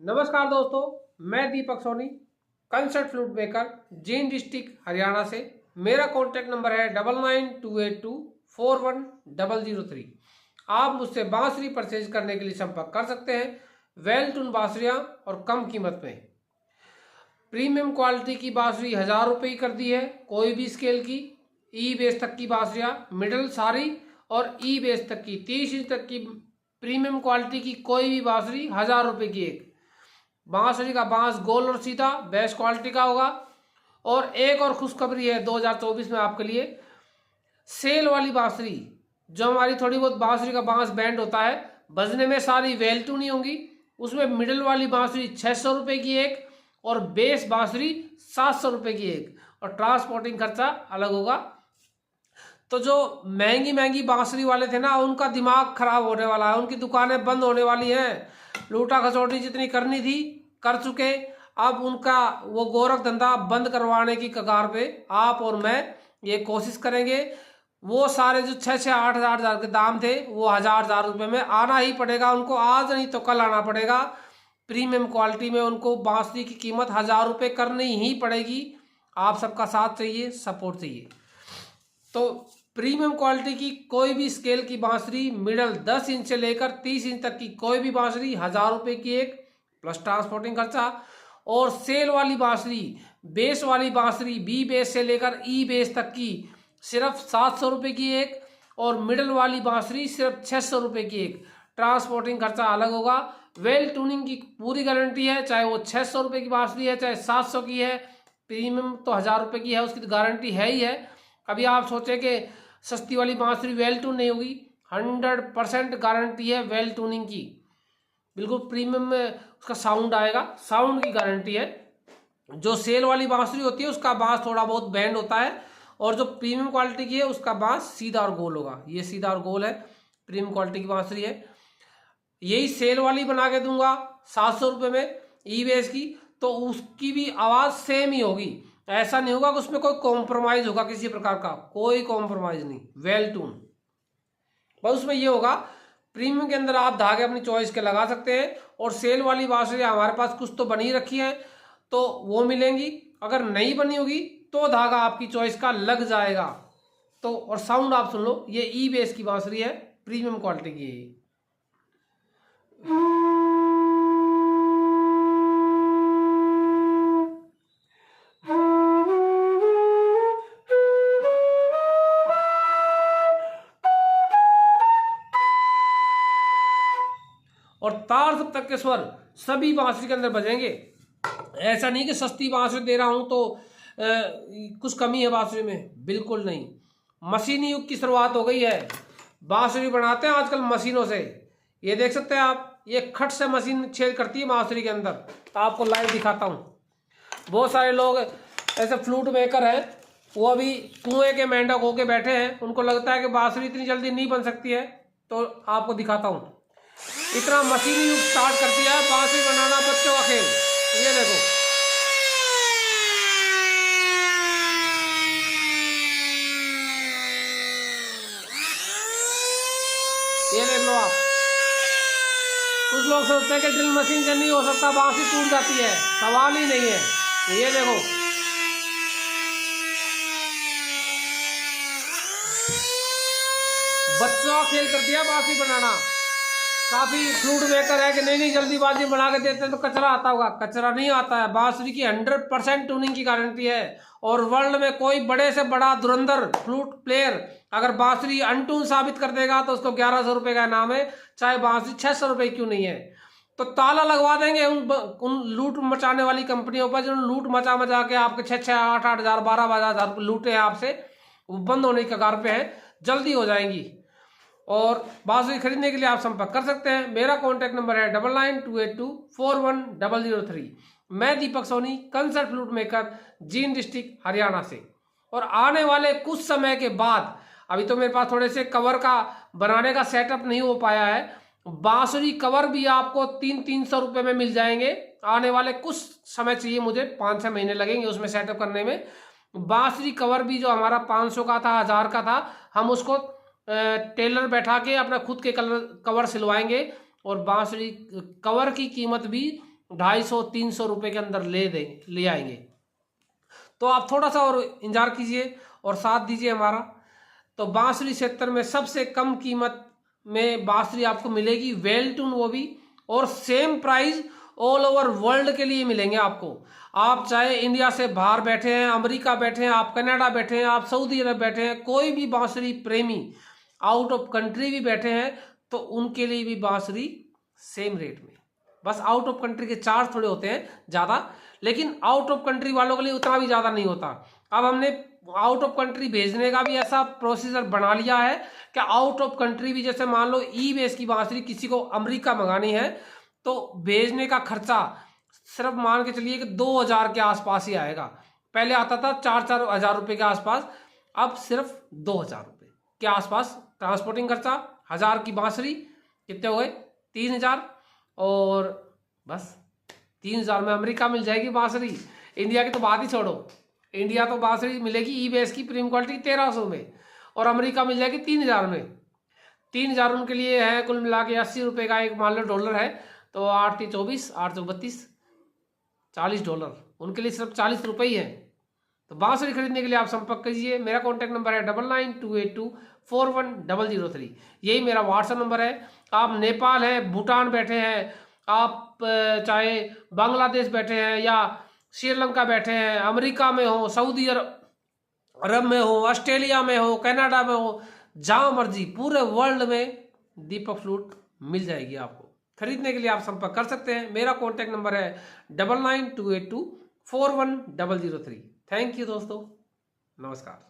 नमस्कार दोस्तों, मैं Deepak Soni, concert flute maker, Jind district Haryana से। मेरा कॉन्टैक्ट नंबर है 9928241003। आप मुझसे बांसुरी परचेज करने के लिए संपर्क कर सकते हैं। वेल टून बांसुरियाँ और कम कीमत में। प्रीमियम क्वालिटी की बांसुरी 1000 रुपये की कर दी है, कोई भी स्केल की। ई बेस तक की बांसुरियाँ, मिडल सारी और ई बेस तक की 30 इंच तक की प्रीमियम क्वालिटी की कोई भी बांसुरी 1000 रुपये की एक। बांसुरी का बांस गोल और सीधा बेस्ट क्वालिटी का होगा। और एक और खुशखबरी है 2024 में आपके लिए, सेल वाली बांसुरी जो हमारी थोड़ी बहुत बांसुरी का बांस बैंड होता है, बजने में सारी वेल टून ही होंगी। उसमें मिडिल वाली बांसुरी 600 रुपये की एक और बेस बांसुरी 700 रुपये की एक, और ट्रांसपोर्टिंग खर्चा अलग होगा। तो जो महंगी महंगी बांसुरी वाले थे ना, उनका दिमाग खराब होने वाला है, उनकी दुकानें बंद होने वाली हैं। लूटा खसोटी जितनी करनी थी कर चुके, अब उनका वो गोरख धंधा बंद करवाने की कगार पे आप और मैं ये कोशिश करेंगे। वो सारे जो 6-8 हज़ार के दाम थे वो 1000 रुपये में आना ही पड़ेगा उनको, आज नहीं तो कल आना पड़ेगा। प्रीमियम क्वालिटी में उनको बांसुरी की कीमत 1000 रुपये करनी ही पड़ेगी। आप सबका साथ चाहिए, सपोर्ट चाहिए। तो प्रीमियम क्वालिटी की कोई भी स्केल की बांसुरी, मिडल 10 इंच से लेकर 30 इंच तक की कोई भी बांसुरी 1000 रुपये की एक, प्लस ट्रांसपोर्टिंग खर्चा। और सेल वाली बांसुरी, बेस वाली बांसुरी, बी बेस से लेकर ई बेस तक की सिर्फ 700 रुपये की एक, और मिडल वाली बांसुरी सिर्फ 600 रुपये की एक। ट्रांसपोर्टिंग खर्चा अलग होगा। वेल टूनिंग की पूरी गारंटी है, चाहे वो 600 रुपये की बांसुरी है चाहे 700 की है। प्रीमियम तो 1000 रुपये की है, उसकी तो गारंटी है ही है। कभी आप सोचे कि सस्ती वाली बांसुरी वेल टून नहीं होगी, 100% गारंटी है वेल टूनिंग की। बिल्कुल प्रीमियम में उसका साउंड आएगा, साउंड की गारंटी है। जो सेल वाली बांसुरी होती है उसका बांस थोड़ा बहुत बैंड होता है, और जो प्रीमियम क्वालिटी की है उसका बांस सीधा और गोल होगा। ये सीधा और गोल है, प्रीमियम क्वालिटी की बांसुरी है। यही सेल वाली बना के दूंगा 700 रुपये में ई बेस की, तो उसकी भी आवाज़ सेम ही होगी। ऐसा नहीं होगा कि उसमें कोई कॉम्प्रोमाइज़ होगा, किसी प्रकार का कोई कॉम्प्रोमाइज़ नहीं, वेल टून। बस उसमें ये होगा, प्रीमियम के अंदर आप धागे अपनी चॉइस के लगा सकते हैं, और सेल वाली बांसुरी हमारे पास कुछ तो बनी रखी है तो वो मिलेंगी। अगर नहीं बनी होगी तो धागा आपकी चॉइस का लग जाएगा। तो और साउंड आप सुन लो, ये ई बेस की बांसुरी है, प्रीमियम क्वालिटी की है। और तार सब तक के स्वर सभी बांसुरी के अंदर बजेंगे। ऐसा नहीं कि सस्ती बांसुरी दे रहा हूं तो कुछ कमी है बांसुरी में, बिल्कुल नहीं। मशीनी युग की शुरुआत हो गई है, बांसुरी बनाते हैं आजकल मशीनों से। ये देख सकते हैं आप, ये खट से मशीन छेद करती है बांसुरी के अंदर। तो आपको लाइव दिखाता हूँ। बहुत सारे लोग ऐसे फ्लूट मेकर हैं, वो अभी कुएं के मेंढक होके बैठे हैं, उनको लगता है कि बांसुरी इतनी जल्दी नहीं बन सकती है। तो आपको दिखाता हूँ, इतना मशीनी युग स्टार्ट कर दिया है बांसुरी बनाना, बच्चों का खेल। ये देखो, ये देख लो आप। कुछ लोग सोचते हैं कि ड्रिल मशीन से नहीं हो सकता, बांसुरी टूट जाती है, सवाल ही नहीं है। ये देखो, बच्चों का खेल कर दिया बांसुरी बनाना। काफ़ी फ्लूट मेकर है कि नहीं जल्दीबाजी बना के देते हैं तो कचरा आता होगा, कचरा नहीं आता है। बांसुरी की 100% ट्यूनिंग की गारंटी है, और वर्ल्ड में कोई बड़े से बड़ा धुरंधर फ्लूट प्लेयर अगर बांसुरी अनटून साबित कर देगा तो उसको 1100 रुपये का इनाम है, चाहे बांसुरी 600 रुपये क्यों नहीं है। तो ताला लगवा देंगे उन लूट मचाने वाली कंपनियों पर, जिन्होंने लूट मचा के आपके 6-8 हज़ार 12-12 हज़ार लूटे आपसे, वो बंद होने की कगार पे है, जल्दी हो जाएंगी। और बांसुरी खरीदने के लिए आप संपर्क कर सकते हैं। मेरा कॉन्टैक्ट नंबर है 9928241003। मैं Deepak Soni, concert flute maker, Jind district Haryana से। और आने वाले कुछ समय के बाद, अभी तो मेरे पास थोड़े से कवर का बनाने का सेटअप नहीं हो पाया है, बांसुरी कवर भी आपको 300-300 रुपये में मिल जाएंगे। आने वाले कुछ समय चाहिए मुझे, 5-6 महीने लगेंगे उसमें सेटअप करने में। बांसुरी कवर भी जो हमारा 500 का था, 1000 का था, हम उसको टेलर बैठा के अपना खुद के कवर सिलवाएंगे, और बांसुरी कवर की कीमत भी 250-300 रुपये के अंदर ले आएंगे। तो आप थोड़ा सा और इंतजार कीजिए और साथ दीजिए हमारा। तो बांसुरी क्षेत्र में सबसे कम कीमत में बांसुरी आपको मिलेगी, वेल टून वो भी, और same price all over world के लिए मिलेंगे आपको। आप चाहे इंडिया से बाहर बैठे हैं, अमेरिका बैठे हैं, आप कनाडा बैठे हैं, आप सऊदी अरब बैठे हैं, कोई भी बांसुरी प्रेमी आउट ऑफ कंट्री भी बैठे हैं, तो उनके लिए भी बांसुरी सेम रेट में। बस आउट ऑफ कंट्री के चार्ज थोड़े होते हैं ज़्यादा, लेकिन आउट ऑफ कंट्री वालों के लिए उतना भी ज़्यादा नहीं होता। अब हमने आउट ऑफ कंट्री भेजने का भी ऐसा प्रोसीजर बना लिया है कि आउट ऑफ कंट्री भी, जैसे मान लो ई-बेस की बांसुरी किसी को अमेरिका मंगानी है तो भेजने का खर्चा सिर्फ मान के चलिए कि 2000 के आसपास ही आएगा। पहले आता था 4-4 हज़ार रुपये के आसपास, अब सिर्फ 2000 रुपये के आसपास ट्रांसपोर्टिंग खर्चा। 1000 की बांसुरी कितने हो गए? 3000, और बस 3000 में अमेरिका मिल जाएगी बांसुरी। इंडिया की तो बात ही छोड़ो, इंडिया तो बांसुरी मिलेगी ई-बेस की प्रीमियम क्वालिटी 1300 में, और अमेरिका मिल जाएगी 3000 में। 3000 उनके लिए है कुल मिला के 80 रुपये का एक मान लो डॉलर है, तो 8 × 24 8 × 32 40 डॉलर, उनके लिए सिर्फ 40 रुपये ही है। तो बांसुरी खरीदने के लिए आप संपर्क कीजिए। मेरा कॉन्टैक्ट नंबर है 9928241003। यही मेरा व्हाट्सएप नंबर है। आप नेपाल है, भूटान बैठे हैं, आप चाहे बांग्लादेश बैठे हैं या श्रीलंका बैठे हैं, अमेरिका में हो, सऊदी अरब में हो, ऑस्ट्रेलिया में हो, कनाडा में हो, जहाँ मर्जी पूरे वर्ल्ड में दीपक फ्लूट मिल जाएगी आपको। खरीदने के लिए आप संपर्क कर सकते हैं। मेरा कॉन्टैक्ट नंबर है 9928241003। थैंक यू दोस्तों, नमस्कार।